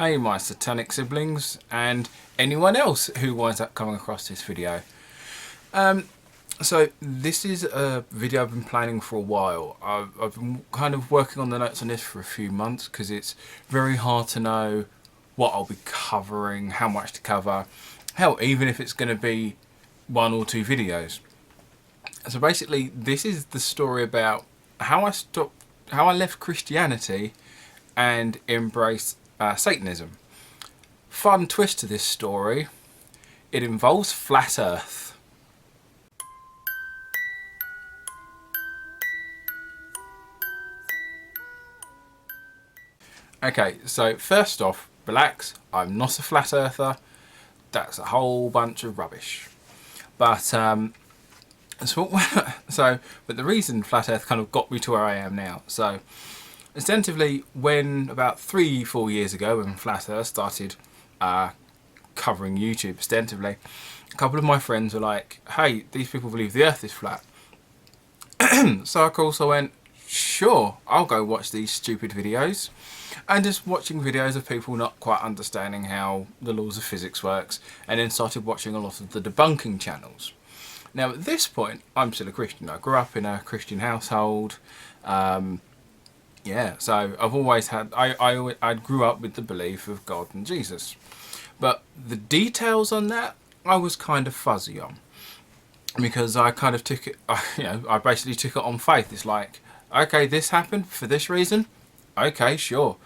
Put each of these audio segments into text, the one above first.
Hey my satanic siblings and anyone else who winds up coming across this video. So this is a video I've been planning for a while. I've been kind of working on the notes on this for a few months because it's very hard to know what I'll be covering, how much to cover, hell, even if it's going to be 1 or 2 videos. So basically this is the story about how I left Christianity and embraced Satanism. Fun twist to this story, it involves flat earth. Okay, so first off, relax, I'm not a flat earther, that's a whole bunch of rubbish. But but the reason flat earth kind of got me to where I am now. So ostensibly, when about 3-4 years ago, when flat earth started covering YouTube ostensibly, a couple of my friends were like, hey, these people believe the earth is flat. So of course I went, sure, I'll go watch these stupid videos. And just watching videos of people not quite understanding how the laws of physics works, and then started watching a lot of the debunking channels. Now at this point, I'm still a Christian. I grew up in a Christian household. Yeah, so I've always had, I grew up with the belief of God and Jesus. But the details on that, I was kind of fuzzy on. Because I kind of took it, I basically took it on faith. It's like, okay, this happened for this reason. Okay, sure.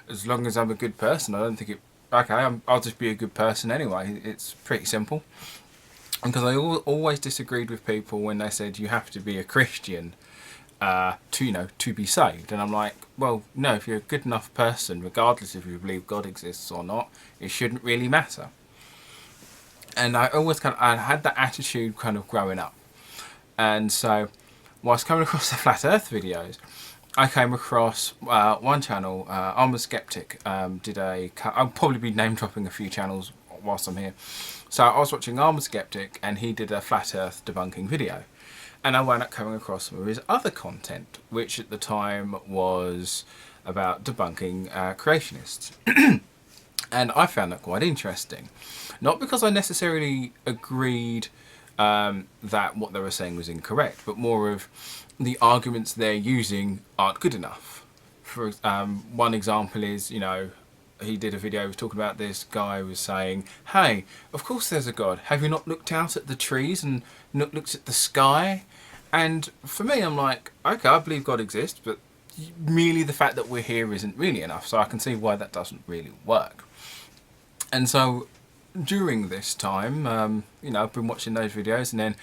As long as I'm a good person, I don't think it, okay, I'll just be a good person anyway. It's pretty simple. Because I always disagreed with people when they said you have to be a Christian to be saved. And I'm like, well, no, if you're a good enough person, regardless if you believe God exists or not, it shouldn't really matter. And I always I had that attitude kind of growing up. And so whilst coming across the flat earth videos, I came across one channel, I'm a Skeptic, I'll probably be name dropping a few channels whilst I'm here. So I was watching Armored Skeptic and he did a flat earth debunking video. And I wound up coming across some of his other content, which at the time was about debunking creationists. And I found that quite interesting. Not because I necessarily agreed that what they were saying was incorrect, but more of the arguments they're using aren't good enough. For one example is, he did a video, he was talking about this guy was saying, hey, of course there's a God. Have you not looked out at the trees and not looked at the sky? And for me, I'm like, okay, I believe God exists, but merely the fact that we're here isn't really enough. So I can see why that doesn't really work. And so during this time, I've been watching those videos and then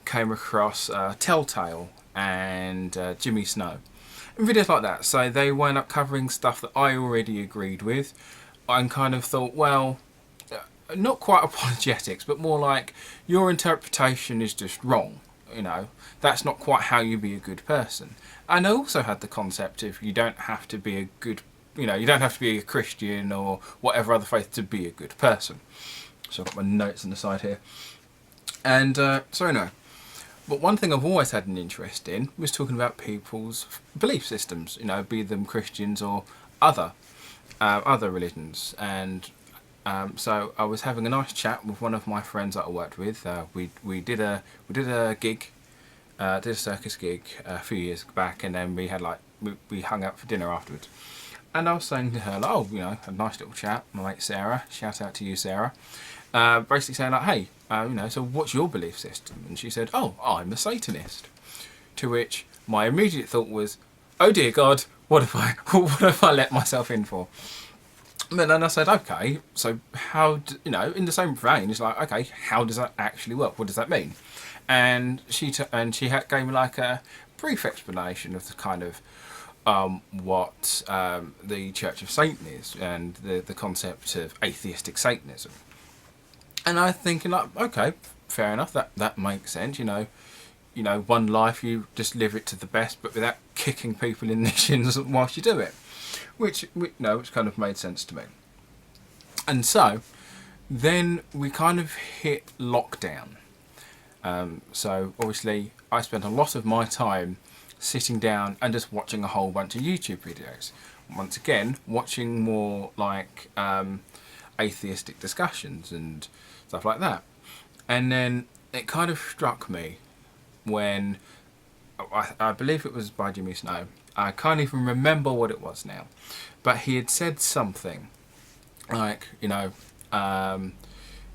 came across Telltale and Jimmy Snow. And videos like that. So they wound up covering stuff that I already agreed with and kind of thought, well, not quite apologetics, but more like your interpretation is just wrong. That's not quite how you be a good person. And I also had the concept of you don't have to be a good, you don't have to be a Christian or whatever other faith to be a good person. So I've got my notes on the side here. And but one thing I've always had an interest in was talking about people's belief systems, be them Christians or other religions. And so I was having a nice chat with one of my friends that I worked with. We did a gig, did a circus gig a few years back, and then we had we hung out for dinner afterwards. And I was saying to her, a nice little chat. My mate Sarah, shout out to you, Sarah. Basically saying hey, so what's your belief system? And she said, oh, I'm a Satanist. To which my immediate thought was, oh dear God, what have I let myself in for? But then I said, okay, so how, in the same vein, it's like, okay, how does that actually work? What does that mean? And she gave me a brief explanation of the kind of what the Church of Satan is and the concept of atheistic Satanism. And I thinking okay, fair enough, that makes sense, one life, you just live it to the best, but without kicking people in the shins whilst you do it. Which kind of made sense to me. And so then we kind of hit lockdown. So obviously I spent a lot of my time sitting down and just watching a whole bunch of YouTube videos, once again, watching more like atheistic discussions and stuff like that. And then it kind of struck me when, I believe it was by Jimmy Snow. I can't even remember what it was now, but he had said something like,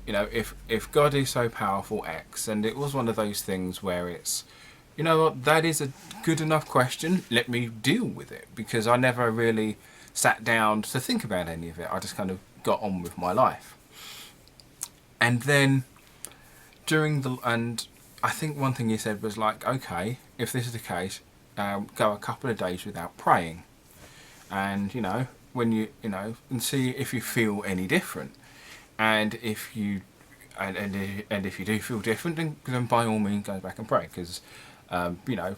if God is so powerful, X, and it was one of those things where it's, you know what, that is a good enough question. Let me deal with it, because I never really sat down to think about any of it. I just kind of got on with my life. And then and I think one thing he said was like, okay, if this is the case, go a couple of days without praying, and when and see if you feel any different, and if you and if you do feel different, then by all means go back and pray, because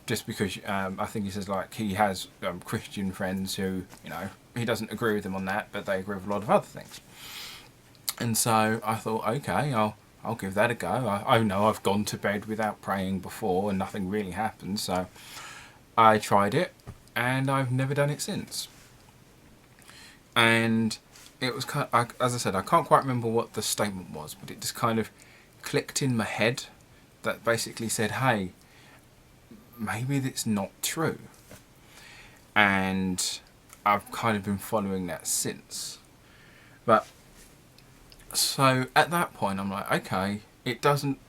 just because I think he says like he has Christian friends who he doesn't agree with them on that, but they agree with a lot of other things. And so I thought, okay, I'll give that a go. I know I've gone to bed without praying before and nothing really happened, so I tried it, and I've never done it since. And it was kind of, as I said, I can't quite remember what the statement was, but it just kind of clicked in my head that basically said, hey, maybe that's not true. And I've kind of been following that since. But so at that point I'm like, okay, it doesn't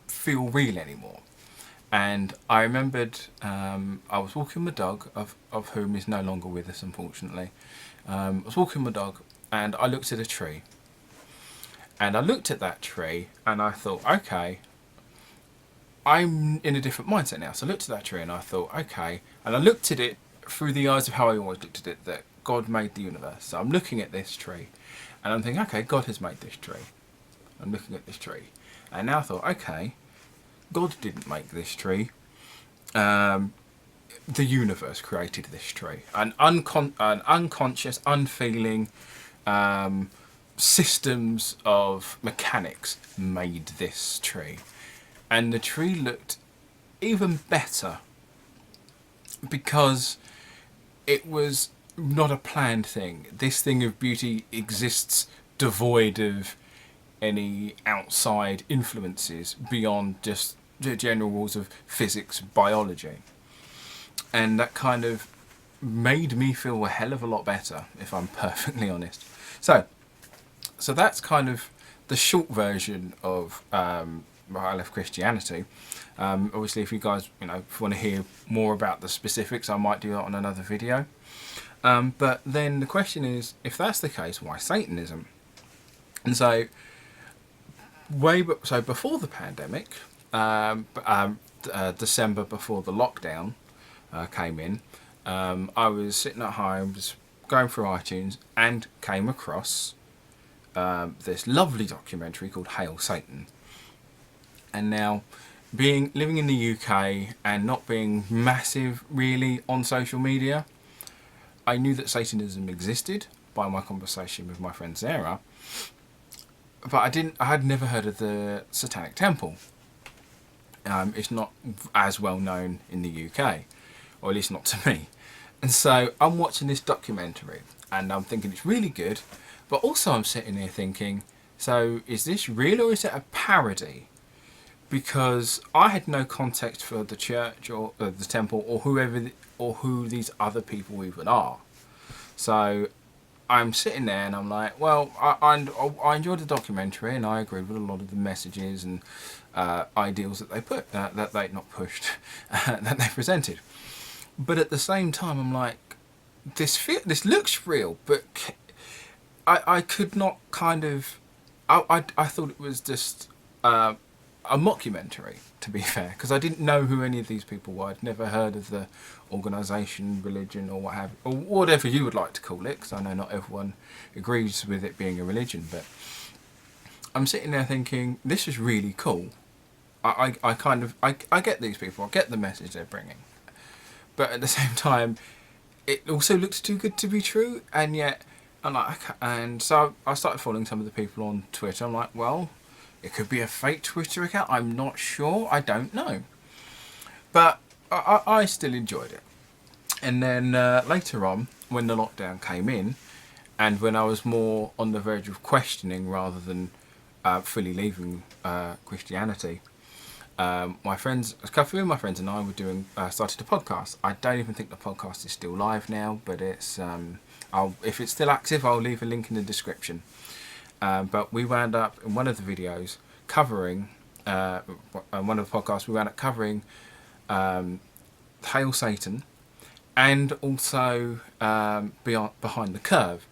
feel real anymore. And I remembered I was walking my dog, of whom is no longer with us, unfortunately. I was walking my dog, and I looked at a tree. And I looked at that tree, and I thought, okay, I'm in a different mindset now. So I looked at that tree, and I thought, okay. And I looked at it through the eyes of how I always looked at it, that God made the universe. So I'm looking at this tree, and I'm thinking, okay, God has made this tree. I'm looking at this tree. And now I thought, okay, God didn't make this tree. The universe created this tree. An unconscious, unfeeling systems of mechanics made this tree. And the tree looked even better because it was not a planned thing. This thing of beauty exists devoid of any outside influences beyond just the general rules of physics, biology. And that kind of made me feel a hell of a lot better, if I'm perfectly honest. So that's kind of the short version of I left Christianity. Obviously, if you guys want to hear more about the specifics, I might do that on another video. But then the question is, if that's the case, why Satanism? And so before the pandemic, December before the lockdown came in, I was sitting at home just going through iTunes and came across this lovely documentary called Hail Satan. And now, living in the UK and not being massive really on social media, I knew that Satanism existed by my conversation with my friend Sarah, but I had never heard of the Satanic Temple. It's not as well known in the UK, or at least not to me. And so I'm watching this documentary and I'm thinking it's really good, but also I'm sitting here thinking, so is this real or is it a parody? Because I had no context for the church or the temple or who these other people even are. So I'm sitting there and I'm like, well, I enjoyed the documentary and I agreed with a lot of the messages and ideals that they that they not pushed, that they presented. But at the same time, I'm like, this looks real, but I could not kind of. I thought it was just a mockumentary, to be fair, because I didn't know who any of these people were. I'd never heard of the organisation, religion, or or whatever you would like to call it, because I know not everyone agrees with it being a religion. But I'm sitting there thinking, this is really cool. I get these people, I get the message they're bringing, but at the same time, it also looks too good to be true, and yet, and so I started following some of the people on Twitter. I'm like, well, it could be a fake Twitter account. I'm not sure. I don't know. But I still enjoyed it. And then later on, when the lockdown came in, and when I was more on the verge of questioning rather than fully leaving Christianity, my friends, a couple of my friends and I were doing started a podcast. I don't even think the podcast is still live now, but it's if it's still active, I'll leave a link in the description. But we wound up in one of the videos covering one of the podcasts. We wound up covering Hail Satan, and also Behind the Curve.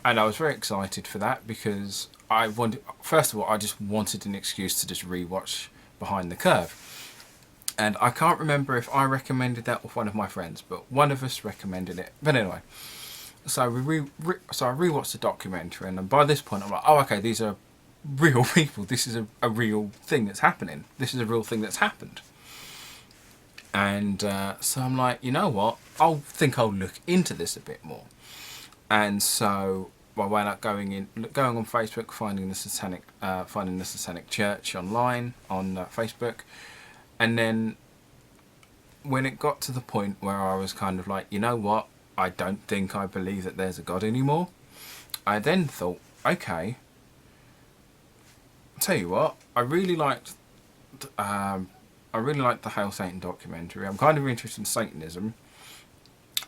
And I was very excited for that because first of all, I just wanted an excuse to just rewatch Behind the Curve. And I can't remember if I recommended that or one of my friends, but one of us recommended it. But anyway, so I rewatched the documentary, and by this point I'm like, oh, okay, these are real people. This is a real thing that's happening. This is a real thing that's happened. And so I'm like, you know what? I'll look into this a bit more. And so I wound up going on Facebook, finding the Satanic Church online on Facebook, and then when it got to the point where I was kind of like, you know what? I don't think I believe that there's a God anymore. I then thought, okay, I'll tell you what, I really liked the Hail Satan documentary. I'm kind of interested in Satanism.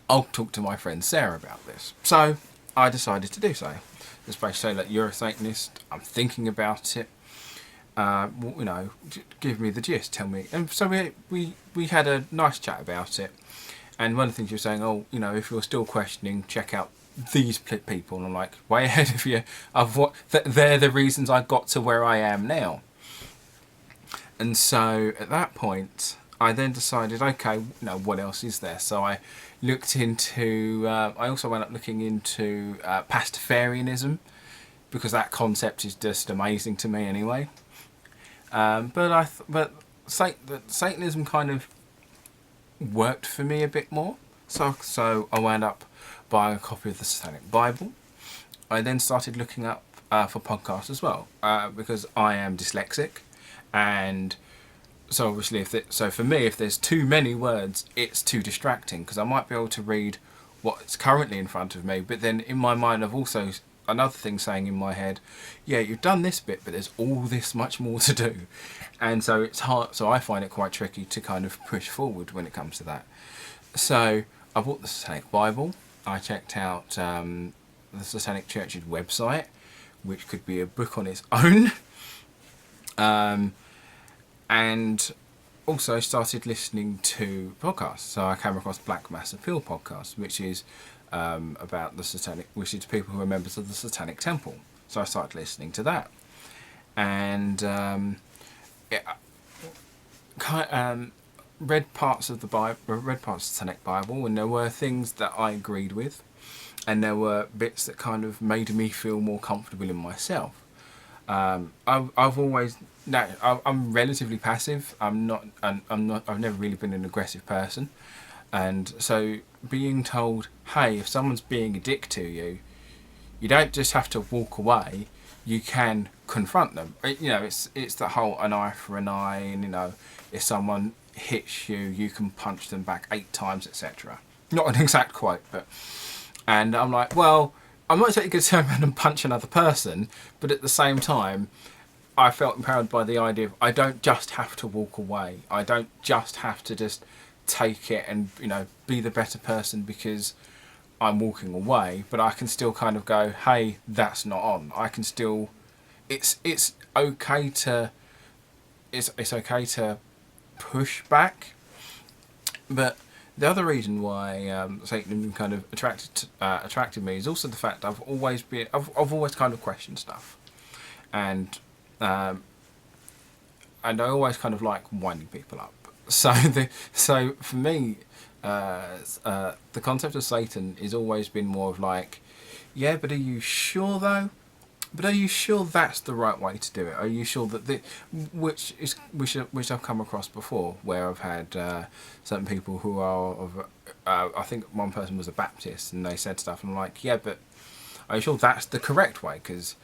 I'll talk to my friend Sarah about this. So I decided to do so. Just by saying that you're a Satanist, I'm thinking about it. Give me the gist, tell me. And so we had a nice chat about it. And one of the things you're saying, if you're still questioning, check out these people. And I'm like, way ahead of you. They're the reasons I got to where I am now. And so at that point, I then decided, okay, what else is there? So I looked into, I also went up looking into Pastafarianism, because that concept is just amazing to me anyway. But Satanism kind of worked for me a bit more. So I wound up buying a copy of the Satanic Bible. I then started looking up for podcasts as well, because I am dyslexic. And so obviously, for me, if there's too many words, it's too distracting, because I might be able to read what's currently in front of me, but then in my mind I've also another thing saying in my head, yeah, you've done this bit, but there's all this much more to do. And so it's hard, so I find it quite tricky to kind of push forward when it comes to that. So I bought the Satanic Bible. I checked out the Satanic Church's website, which could be a book on its own. And also started listening to podcasts. So I came across Black Mass Appeal podcast, which is about the Satanic, which is people who are members of the Satanic Temple. So I started listening to that, and read parts of the Bible, read parts of the Satanic Bible, and there were things that I agreed with, and there were bits that kind of made me feel more comfortable in myself. I've always, I'm relatively passive. I've never really been an aggressive person, and so being told, hey, if someone's being a dick to you, you don't just have to walk away. You can confront them. It's the whole an eye for an eye, and if someone hits you, you can punch them back 8 times, etc. Not an exact quote, but, and I'm like, well, I'm not exactly going to turn around and punch another person, but at the same time, I felt empowered by the idea of I don't just have to walk away. I don't just have to just take it and be the better person because I'm walking away, but I can still kind of go, hey, that's not on. I can still, it's okay to push back. But the other reason why Satanism kind of attracted me is also the fact I've always kind of questioned stuff, and I always kind of like winding people up. So for me, the concept of Satan has always been more of like, yeah, but are you sure though? But are you sure that's the right way to do it? Are you sure that which I've come across before, where I've had certain people who are of, I think one person was a Baptist, and they said stuff, and I'm like, yeah, but are you sure that's the correct way? Because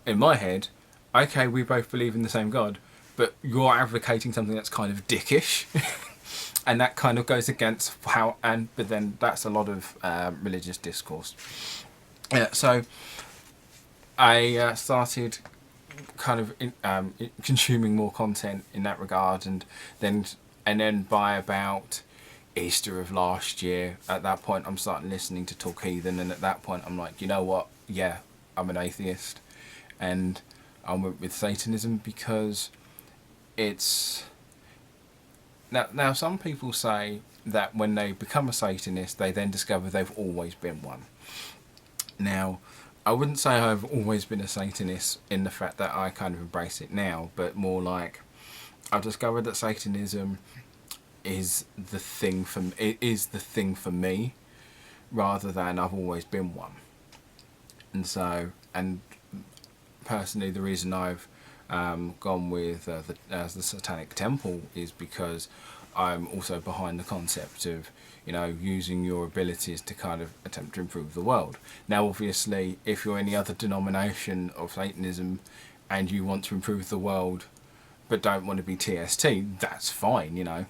in my head, okay, we both believe in the same God, but you're advocating something that's kind of dickish. And that kind of goes against but then that's a lot of religious discourse. So I started kind of consuming more content in that regard, and then by about Easter of last year, at that point I'm starting listening to Talk Heathen, and at that point I'm like, you know what, yeah, I'm an atheist. And I went with Satanism because it's now some people say that when they become a Satanist they then discover they've always been one. Now I wouldn't say I've always been a Satanist in the fact that I kind of embrace it now, but more like I've discovered that Satanism is the thing for me, rather than I've always been one. And personally, the reason I've gone with the Satanic Temple is because I'm also behind the concept of, you know, using your abilities to kind of attempt to improve the world. Now, obviously, if you're any other denomination of Satanism and you want to improve the world but don't want to be TST, that's fine, you know.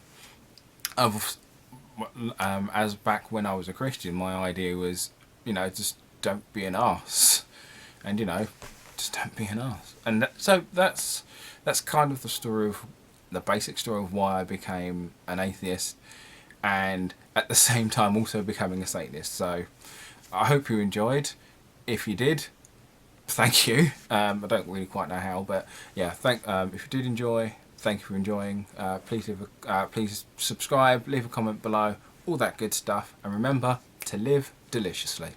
As back when I was a Christian, my idea was, you know, just don't be an arse. And, you know, just don't be an arse. And so that's kind of the basic story of why I became an atheist, and at the same time also becoming a Satanist. So I hope you enjoyed. If you did, thank you. I don't really quite know how, but yeah, if you did enjoy, thank you for enjoying. Please subscribe, leave a comment below, all that good stuff, and remember to live deliciously.